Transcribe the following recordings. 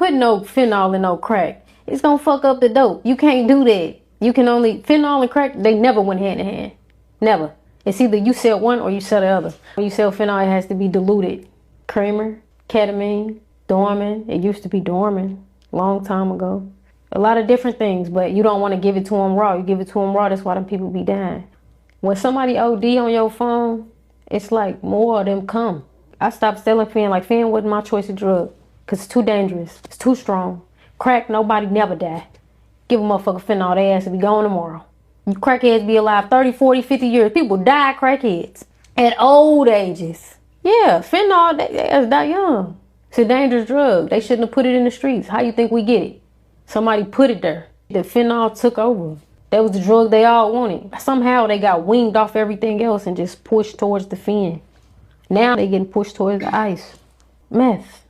put no fentanyl in no crack. It's gonna fuck up the dope. You can't do that. You can only, fentanyl and crack, they never went hand in hand. Never. It's either you sell one or you sell the other. When you sell fentanyl, it has to be diluted. Kramer, ketamine, Dorman. It used to be Dorman a long time ago. A lot of different things, but you don't want to give it to them raw. You give it to them raw, that's why them people be dying. When somebody OD on your phone, it's like more of them come. I stopped selling Fen. Like, Fen wasn't my choice of drug because it's too dangerous. It's too strong. Crack, nobody never die. Give a motherfucker fentanyl, they ass to be gone tomorrow. You crackheads be alive 30, 40, 50 years. People die crackheads at old ages. Yeah, fentanyl, they die young. It's a dangerous drug. They shouldn't have put it in the streets. How you think we get it? Somebody put it there. The fentanyl took over. That was the drug they all wanted. Somehow they got weaned off everything else and just pushed towards the fen. Now they getting pushed towards the ice. Meth.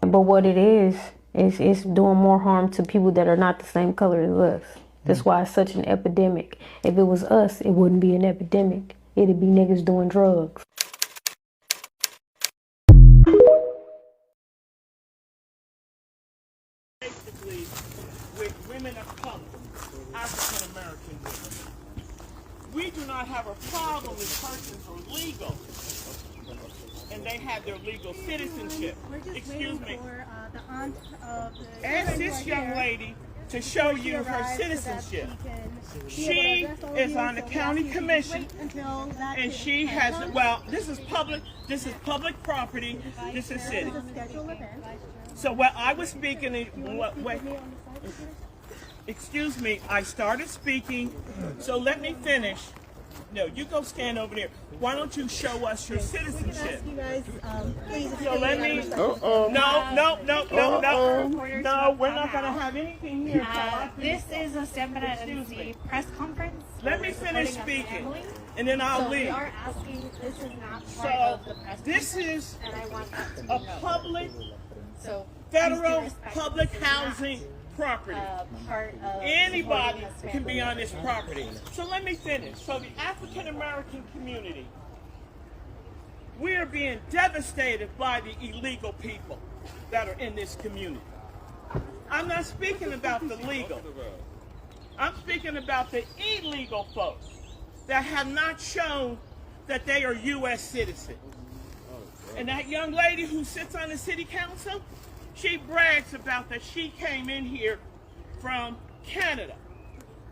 But what it is it's doing more harm to people that are not the same color as us. That's why it's such an epidemic. If it was us, it wouldn't be an epidemic. It'd be niggas doing drugs. Basically, with women of color, African American women, we do not have a problem if persons are legal and they have their legal citizenship. Excuse me. The aunt of the Ask this young lady to show you her citizenship. She is on the county commission, and she has, well, this is public property, this is city. So what I was speaking, excuse me, I started speaking, so let me finish. No, you go stand over there. Why don't you show us your citizenship? So let me. No, we're not going to have anything here. This is a San press conference. Let me finish speaking, and then I'll leave. We are asking, this is not part of the press this is and I want that to be a known. public, So federal please be respectful. public This is not, housing property. Part of Anybody supporting this can be family. on this property. So let me finish. So the African American community, we are being devastated by the illegal people that are in this community. I'm not speaking about the legal. I'm speaking about the illegal folks that have not shown that they are U.S. citizens. And that young lady who sits on the city council, she brags about that she came in here from Canada.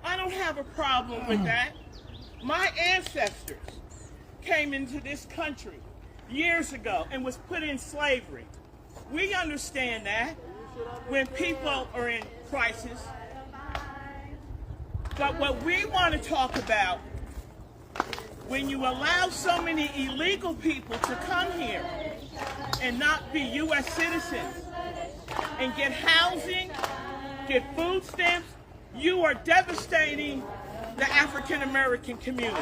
I don't have a problem with that. My ancestors came into this country years ago and was put in slavery. We understand that when people are in crisis. But what we want to talk about, when you allow so many illegal people to come here and not be U.S. citizens and get housing, get food stamps, you are devastating the African American community.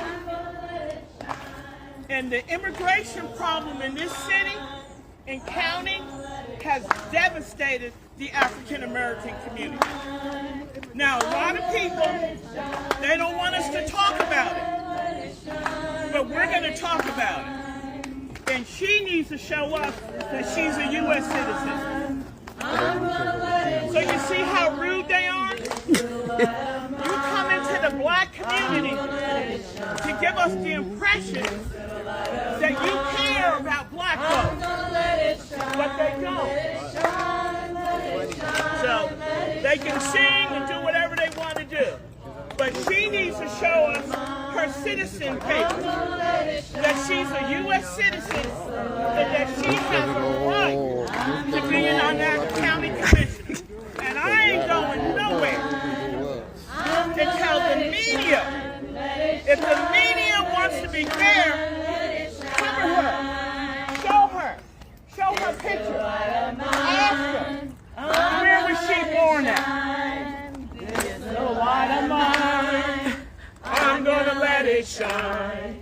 And the immigration problem in this city and county has devastated the African American community. Now, a lot of people, they don't want us to talk about it, but we're going to talk about it. And she needs to show us that she's a U.S. citizen. So you see how rude they are? You come into the black community to give us the impression that you care about black folks, but they don't. So they can sing and do whatever they want to do, but she needs to show us her citizen paper, that she's a U.S. citizen, and that she has a right to be on that county commission. And I ain't going nowhere until the media, if the media wants to be fair, cover her, show her picture, ask her, where was she born at? This little light of mine, I'm gonna let it shine.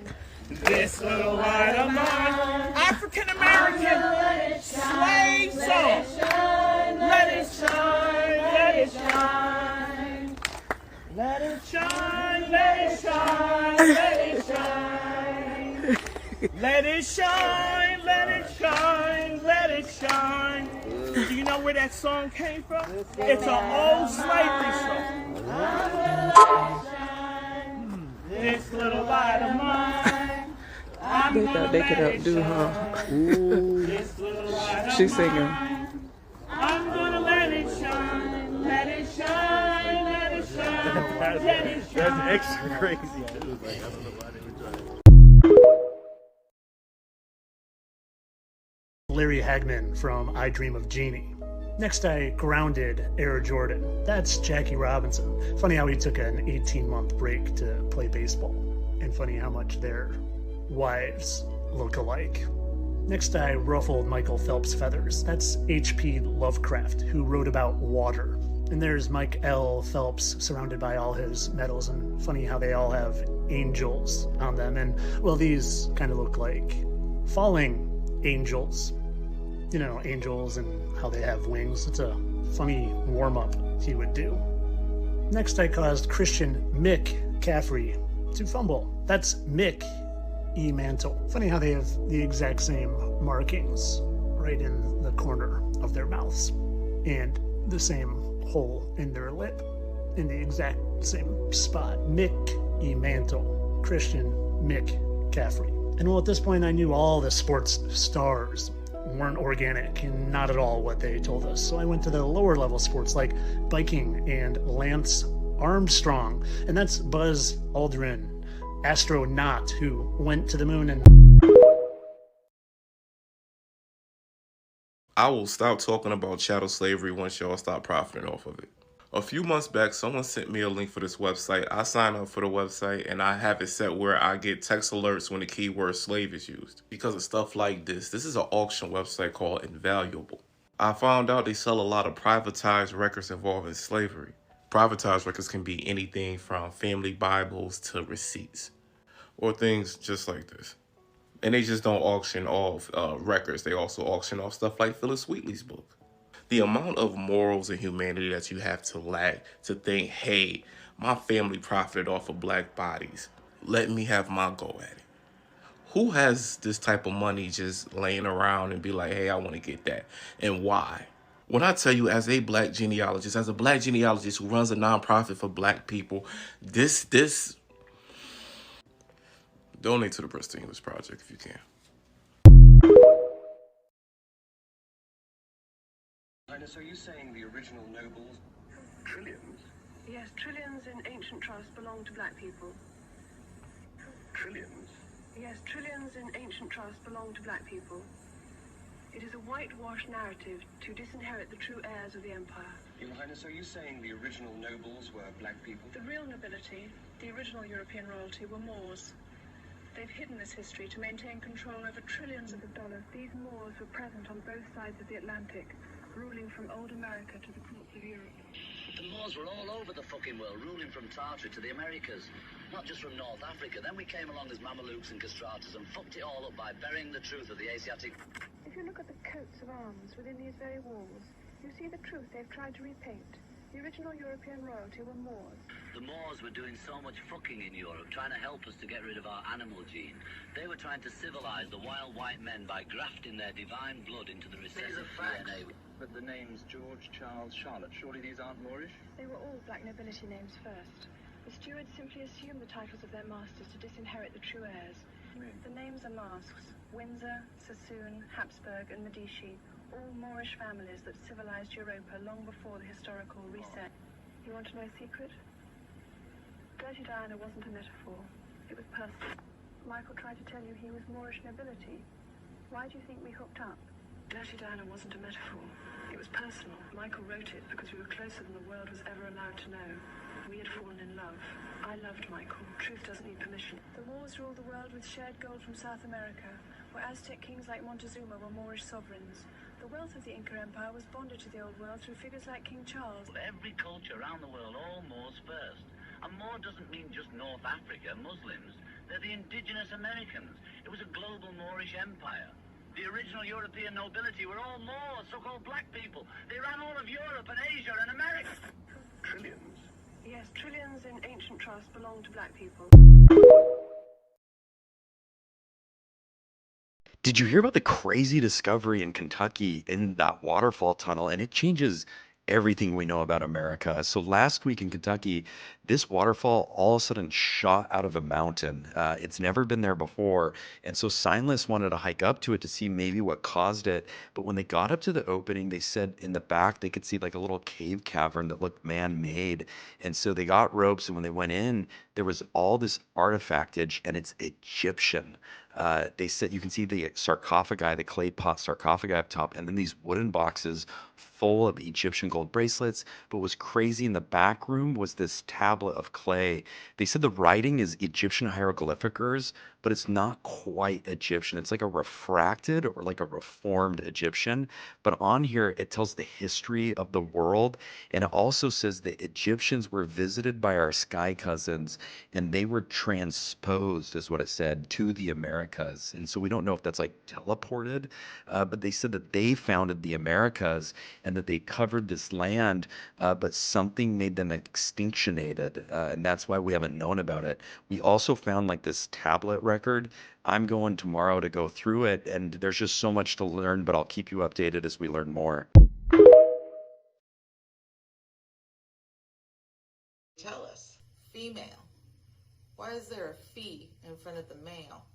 This little light of mine, African American slave song. Let it shine, let it shine. Let it shine, let it shine, let it shine. Let it shine, let it shine, let it shine. Do you know know where that song came from? It's an old slavery song. This little light of mine, They thought they could outdo her. She's singing. I'm gonna let it shine, let it shine, let it shine, let it shine. That's extra crazy too. Like, I don't know why they were trying to. Larry Hagman from I Dream of Jeannie. Next, I grounded Air Jordan. That's Jackie Robinson. Funny how he took an 18-month break to play baseball. And funny how much their wives look alike. Next, I ruffled Michael Phelps' feathers. That's H.P. Lovecraft, who wrote about water. And there's Mike L. Phelps surrounded by all his medals. And funny how they all have angels on them. And, well, these kind of look like falling angels. You know, angels and how they have wings. It's a funny warm-up he would do. Next, I caused Christian Mick Caffrey to fumble. That's Mick E. Mantle. Funny how they have the exact same markings right in the corner of their mouths and the same hole in their lip in the exact same spot. Mick E. Mantle, Christian Mick Caffrey. And well, at this point, I knew all the sports stars weren't organic and not at all what they told us. So I went to the lower level sports like biking and Lance Armstrong. And that's Buzz Aldrin, astronaut who went to the moon and... I will stop talking about chattel slavery once y'all stop profiting off of it. A few months back, someone sent me a link for this website. I signed up for the website and I have it set where I get text alerts when the keyword slave is used. Because of stuff like this. This is an auction website called Invaluable. I found out they sell a lot of privatized records involving slavery. Privatized records can be anything from family Bibles to receipts. Or things just like this. And they just don't auction off records. They also auction off stuff like Phyllis Wheatley's book. The amount of morals and humanity that you have to lack to think, hey, my family profited off of black bodies. Let me have my go at it. Who has this type of money just laying around and be like, hey, I want to get that? And why? When I tell you, as a black genealogist who runs a nonprofit for black people, this donate to the Breast English Project if you can. So are you saying the original nobles, trillions? Yes, trillions in ancient trusts belong to black people. Trillions? Yes, trillions in ancient trusts belong to black people. It is a whitewashed narrative to disinherit the true heirs of the empire. Your Highness, are you saying the original nobles were black people? The real nobility, the original European royalty, were Moors. They've hidden this history to maintain control over trillions of dollars. These Moors were present on both sides of the Atlantic, ruling from old America to the courts of Europe. The Moors were all over the fucking world, ruling from Tartary to the Americas, not just from North Africa. Then we came along as Mamelukes and Castratos and fucked it all up by burying the truth of the Asiatic... If you look at the coats of arms within these very walls, you see the truth they've tried to repaint. The original European royalty were Moors. The Moors were doing so much fucking in Europe, trying to help us to get rid of our animal gene. They were trying to civilize the wild white men by grafting their divine blood into the recessive DNA. But the names George, Charles, Charlotte, surely these aren't Moorish? They were all black nobility names first. The stewards simply assumed the titles of their masters to disinherit the true heirs. The names are masks: Windsor, Sassoon, Habsburg and Medici, all Moorish families that civilized Europa long before the historical reset. You want to know a secret? Dirty Diana wasn't a metaphor. It was personal. Michael tried to tell you he was Moorish nobility. Why do you think we hooked up? Dirty Diana wasn't a metaphor. It was personal. Michael wrote it because we were closer than the world was ever allowed to know. We had fallen in love. I loved Michael. Truth doesn't need permission. The Moors ruled the world with shared gold from South America, where Aztec kings like Montezuma were Moorish sovereigns. The wealth of the Inca Empire was bonded to the Old World through figures like King Charles. Every culture around the world, all Moors first. And Moor doesn't mean just North Africa, Muslims. They're the indigenous Americans. It was a global Moorish empire. The original European nobility were all Moors, so-called black people. They ran all of Europe and Asia and America. Trillions? Yes, trillions in ancient trusts belong to black people. Did you hear about the crazy discovery in Kentucky in that waterfall tunnel? And it changes everything we know about America. So last week in Kentucky, this waterfall all of a sudden shot out of a mountain. It's never been there before. And so scientists wanted to hike up to it to see maybe what caused it. But when they got up to the opening, they said in the back they could see like a little cave cavern that looked man-made. And so they got ropes, and when they went in, there was all this artifactage, and it's Egyptian. They said you can see the sarcophagi, the clay pot sarcophagi up top, and then these wooden boxes full of Egyptian gold bracelets. But what was crazy in the back room was this tablet of clay. They said the writing is Egyptian hieroglyphicers, but it's not quite Egyptian. It's like a refracted or like a reformed Egyptian. But on here, it tells the history of the world. And it also says the Egyptians were visited by our sky cousins, and they were transposed, is what it said, to the Americas. And so we don't know if that's like teleported, but they said that they founded the Americas and that they covered this land, but something made them extinctionated. And that's why we haven't known about it. We also found like this tablet record. I'm going tomorrow to go through it, and there's just so much to learn, but I'll keep you updated as we learn more. Tell us, female. Why is there a fee in front of the male?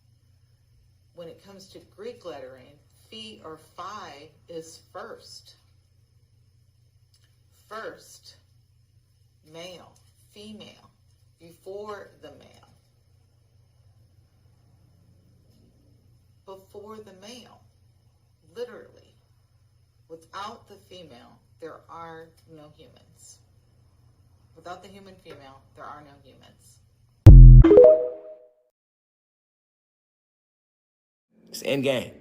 When it comes to Greek lettering, phi or phi is first. First, male, female, before the male. Before the male, literally. Without the female, there are no humans. Without the human female, there are no humans. It's endgame.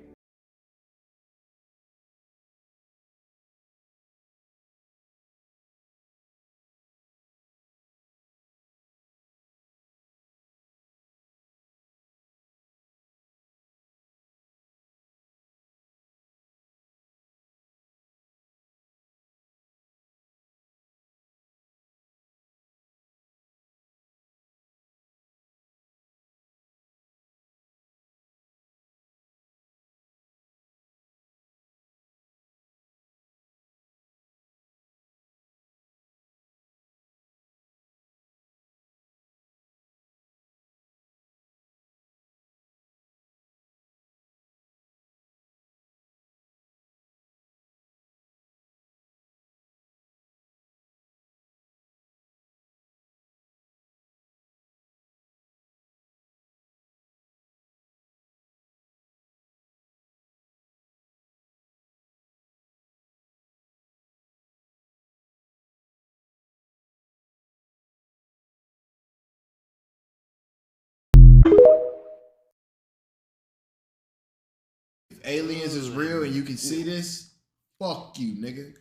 Aliens is real and you can see this, fuck you, nigga.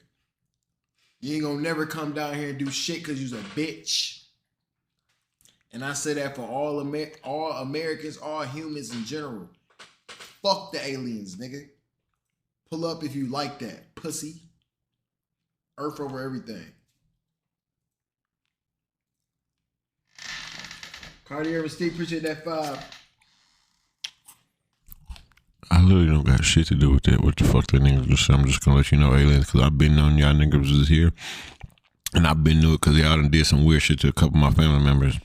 You ain't gonna never come down here and do shit because you's a bitch. And I say that for all Americans, all humans in general. Fuck the aliens, nigga. Pull up if you like that, pussy. Earth over everything. Cartier and Steve, appreciate that 5. I literally don't got shit to do with that. What the fuck that niggas just said. I'm just gonna let you know, aliens, because I've been knowing y'all niggas is here. And I've been knew it because y'all done did some weird shit to a couple of my family members.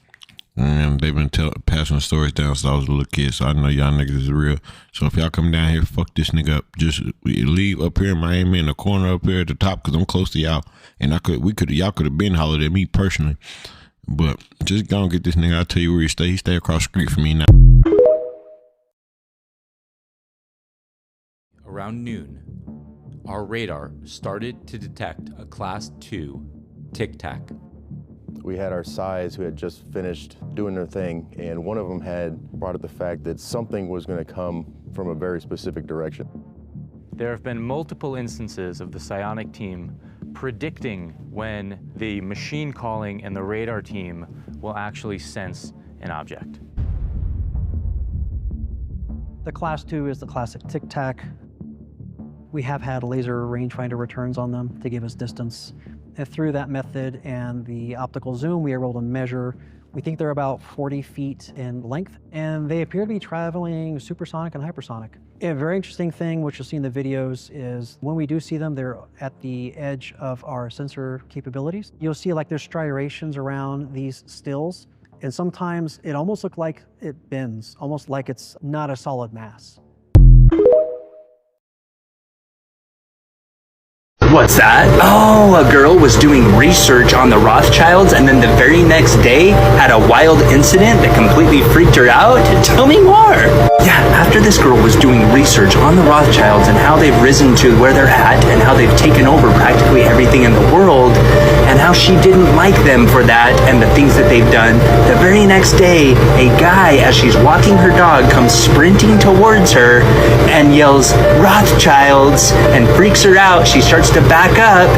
And they've been passing stories down since I was a little kid, so I know y'all niggas is real. So if y'all come down here, fuck this nigga up. Just leave up here in Miami in the corner up here at the top, because I'm close to y'all. And y'all could have been hollered at me personally. But just go and get this nigga. I'll tell you where he stay. He stay across the street from me now. Around noon, our radar started to detect a Class 2 Tic Tac. We had our SIs who had just finished doing their thing, and one of them had brought up the fact that something was going to come from a very specific direction. There have been multiple instances of the psionic team predicting when the machine calling and the radar team will actually sense an object. The Class 2 is the classic Tic Tac. We have had laser rangefinder returns on them to give us distance. And through that method and the optical zoom, we are able to measure. We think they're about 40 feet in length, and they appear to be traveling supersonic and hypersonic. A very interesting thing, which you'll see in the videos, is when we do see them, they're at the edge of our sensor capabilities. You'll see like there's striations around these stills, and sometimes it almost looks like it bends, almost like it's not a solid mass. What's that? Oh, a girl was doing research on the Rothschilds and then the very next day had a wild incident that completely freaked her out? Tell me more. Yeah, after this girl was doing research on the Rothschilds and how they've risen to where they're at and how they've taken over practically everything in the world and how she didn't like them for that and the things that they've done, the very next day, a guy, as she's walking her dog, comes sprinting towards her and yells, "Rothschilds," and freaks her out. She starts to back up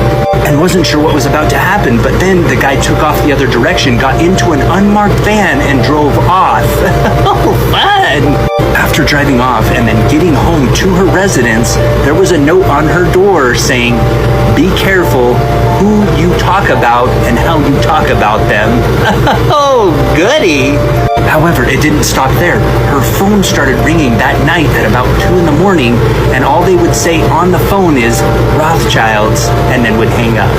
and wasn't sure what was about to happen, but then the guy took off the other direction, got into an unmarked van and drove off. Oh, fun! After driving off and then getting home to her residence, there was a note on her door saying, "Be careful who you talk about and how you talk about them." Oh, goody! However, it didn't stop there. Her phone started ringing that night at about 2 in the morning, and all they would say on the phone is Rothschilds, and then would hang up.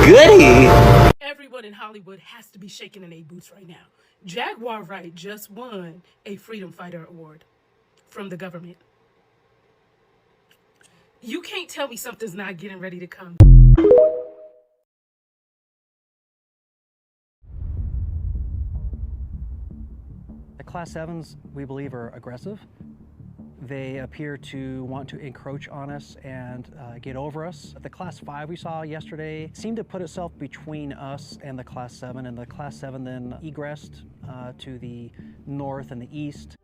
Goody! Everyone in Hollywood has to be shaking in their boots right now. Jaguar Wright just won a Freedom Fighter Award from the government. You can't tell me something's not getting ready to come. The Class 7s, we believe, are aggressive. They appear to want to encroach on us and get over us. The Class 5 we saw yesterday seemed to put itself between us and the Class 7, and the Class 7 then egressed to the north and the east.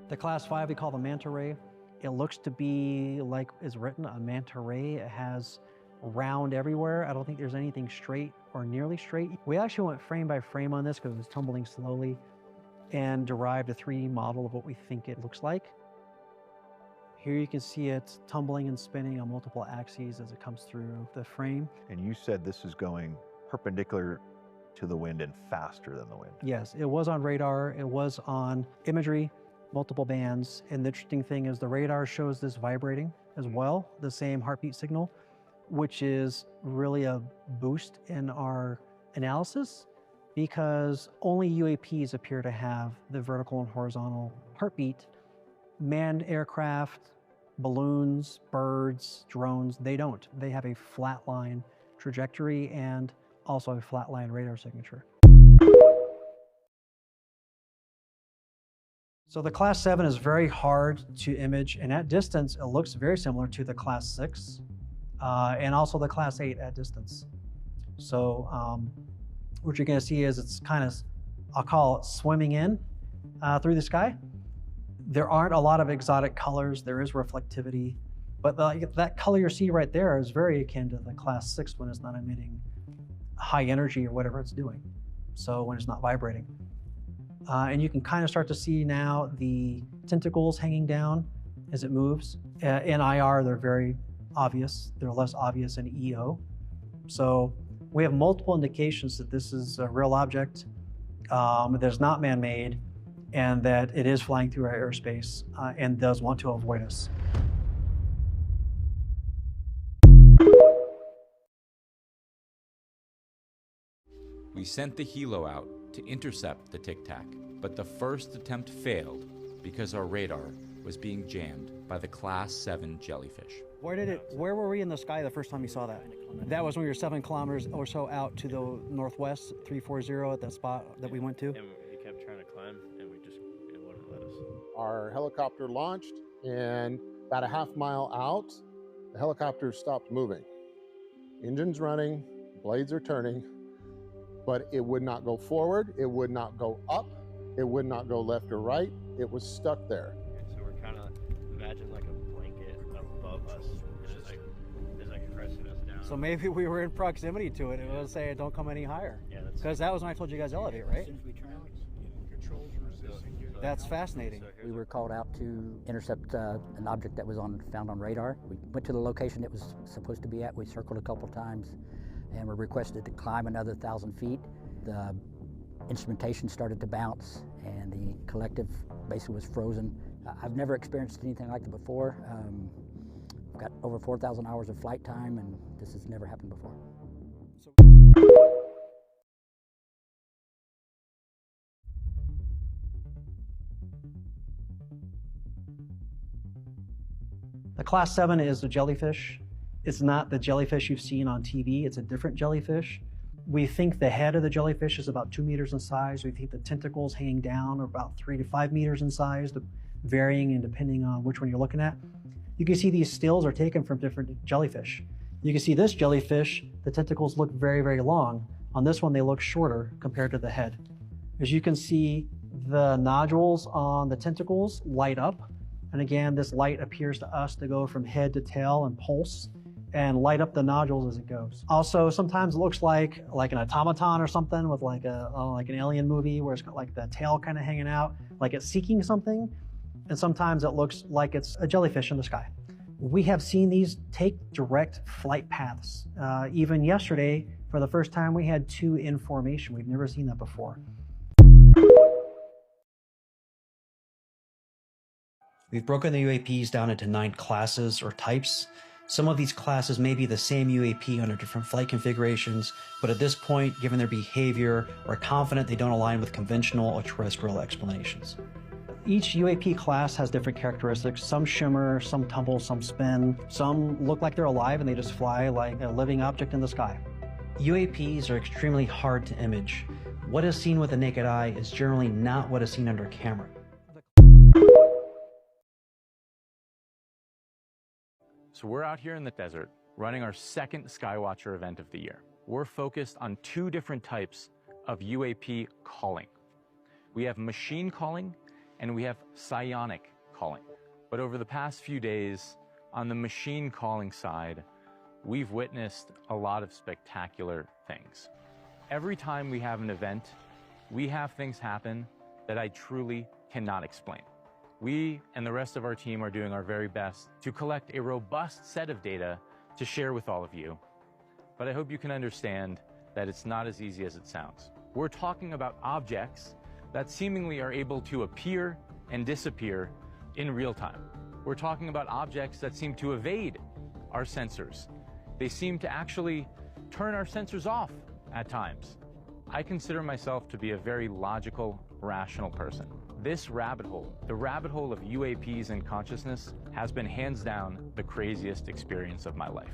The Class 5 we call the manta ray. It looks to be like it's written, a manta ray. It has round everywhere. I don't think there's anything straight or nearly straight. We actually went frame by frame on this because it was tumbling slowly and derived a 3D model of what we think it looks like. Here you can see it tumbling and spinning on multiple axes as it comes through the frame. And you said this is going perpendicular to the wind and faster than the wind. Yes, it was on radar, it was on imagery, multiple bands. And the interesting thing is the radar shows this vibrating as well, the same heartbeat signal, which is really a boost in our analysis, because only UAPs appear to have the vertical and horizontal heartbeat. Manned aircraft, balloons, birds, drones, they don't. They have a flat line trajectory and also a flat line radar signature. So the Class 7 is very hard to image, and at distance, it looks very similar to the Class 6 and also the Class 8 at distance. So what you're gonna see is it's kind of, I'll call it swimming in through the sky. There aren't a lot of exotic colors. There is reflectivity, but that color you see right there is very akin to the Class 6 when it's not emitting high energy or whatever it's doing. So when it's not vibrating. And you can kind of start to see now the tentacles hanging down as it moves. In IR, they're very obvious. They're less obvious in EO. So we have multiple indications that this is a real object, that is not man-made, and that it is flying through our airspace and does want to avoid us. We sent the helo out to intercept the Tic Tac, but the first attempt failed because our radar was being jammed by the Class 7 jellyfish. Where were we in the sky the first time you saw that? That was when we were 7 kilometers or so out to the northwest, 340 at that spot that we went to. And we kept trying to climb, and it wouldn't let us. Our helicopter launched, and about a half mile out, the helicopter stopped moving. Engines running, blades are turning, but it would not go forward, it would not go up, it would not go left or right, it was stuck there. So we're kind of, imagine like a blanket above us, and it's like pressing us down. So maybe we were in proximity to it. It was saying don't come any higher. Yeah, because that was when I told you guys elevate, right? That's fascinating. We were called out to intercept an object that was found on radar. We went to the location it was supposed to be at. We circled a couple times and were requested to climb another 1,000 feet. The instrumentation started to bounce, and the collective basically was frozen. I've never experienced anything like that before. I've got over 4,000 hours of flight time, and this has never happened before. The Class 7 is a jellyfish. It's not the jellyfish you've seen on TV. It's a different jellyfish. We think the head of the jellyfish is about 2 meters in size. We think the tentacles hanging down are about 3 to 5 meters in size, varying and depending on which one you're looking at. You can see these stills are taken from different jellyfish. You can see this jellyfish, the tentacles look very, very long. On this one, they look shorter compared to the head. As you can see, the nodules on the tentacles light up. And again, this light appears to us to go from head to tail and pulse and light up the nodules as it goes. Also, sometimes it looks like an automaton or something with like an alien movie where it's got like the tail kind of hanging out, like it's seeking something. And sometimes it looks like it's a jellyfish in the sky. We have seen these take direct flight paths. Even yesterday, for the first time, we had 2 in formation. We've never seen that before. We've broken the UAPs down into 9 classes or types. Some of these classes may be the same UAP under different flight configurations, but at this point, given their behavior, we're confident they don't align with conventional or terrestrial explanations. Each UAP class has different characteristics. Some shimmer, some tumble, some spin. Some look like they're alive and they just fly like a living object in the sky. UAPs are extremely hard to image. What is seen with the naked eye is generally not what is seen under camera. So we're out here in the desert running our second Skywatcher event of the year. We're focused on 2 different types of UAP calling. We have machine calling and we have psionic calling. But over the past few days, on the machine calling side, we've witnessed a lot of spectacular things. Every time we have an event, we have things happen that I truly cannot explain. We and the rest of our team are doing our very best to collect a robust set of data to share with all of you. But I hope you can understand that it's not as easy as it sounds. We're talking about objects that seemingly are able to appear and disappear in real time. We're talking about objects that seem to evade our sensors. They seem to actually turn our sensors off at times. I consider myself to be a very logical, rational person. This rabbit hole, the rabbit hole of UAPs and consciousness, has been hands down the craziest experience of my life.